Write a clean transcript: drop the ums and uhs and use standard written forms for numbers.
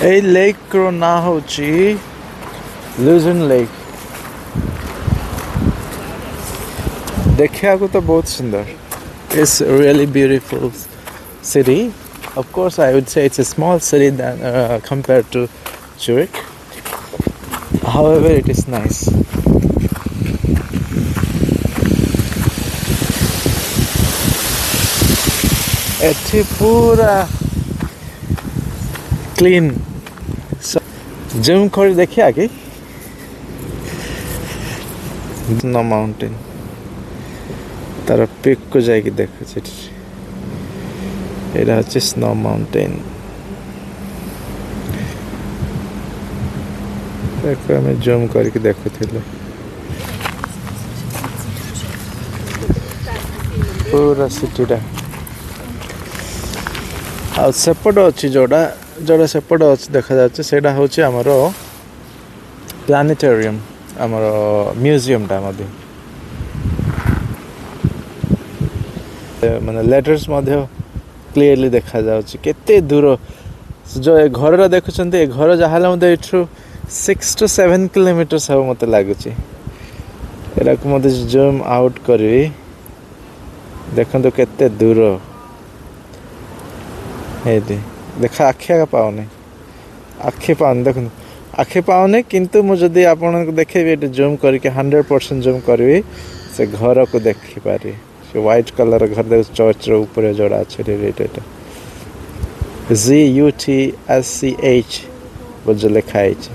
এই লেক না হচ্ছে লুজেন লেক। ଦେଖିବାକୁ ତ ବହୁତ ସୁନ୍ଦର। It's a really beautiful city. Of course, I would say it's a small city than compared to Zurich. However, it is nice. ଏଠି ପୁରା clean. Zoom କରି ଦେଖିବା କି ସ୍ନୋ ମାଉଣ୍ଟେନ୍ ତାର ପିକ୍ କୁ ଯାଇକି ଦେଖୁଛି। ଏଇଟା ହଉଛି ସ୍ନୋ ମାଉଣ୍ଟେନ୍। ତାକୁ ଆମେ ଜୁମ୍ କରିକି ଦେଖୁଥିଲୁ। ପୁରା ସିଟିଟା ଆଉ ସେପଟ ଅଛି ଯୋଉଟା ସେପଟ ଅଛି ଦେଖାଯାଉଛି ସେଇଟା ହେଉଛି ଆମର ପ୍ଲାନେଟୋରିୟମ୍, ଆମର ମ୍ୟୁଜିୟମଟା ମଧ୍ୟ। ମାନେ ଲେଟର୍ସ ମଧ୍ୟ କ୍ଲିୟରଲି ଦେଖାଯାଉଛି କେତେ ଦୂର। ଯେଉଁ ଏ ଘରଟା ଦେଖୁଛନ୍ତି, ଏ ଘର ଯାହା ହେଲେ ମଧ୍ୟ ଏଠୁ 6 to 7 କିଲୋମିଟର୍ସ ହେବ ମୋତେ ଲାଗୁଛି। ଏଟାକୁ ମଧ୍ୟ ଜୁମ୍ ଆଉଟ୍ କରିବି, ଦେଖନ୍ତୁ କେତେ ଦୂର। ଏଇଠି ଦେଖା ଆଖି ପାଉନି, ଦେଖନ୍ତୁ ଆଖି ପାଉନି। କିନ୍ତୁ ମୁଁ ଯଦି ଆପଣଙ୍କୁ ଦେଖେଇବି ଏଠି ଜୁମ୍ କରିକି 100% ଜୁମ୍ କରିବି, ସେ ଘରକୁ ଦେଖିପାରିବି। ସେ ହ୍ୱାଇଟ୍ କଲର୍ ଘର ଦେଖୁଛି, ଚର୍ଚ୍ଚର ଉପରେ ଯୋଉଟା ଅଛି ଏଇଟା ZUTSCH ବୋଲି ଲେଖା ହେଇଛି।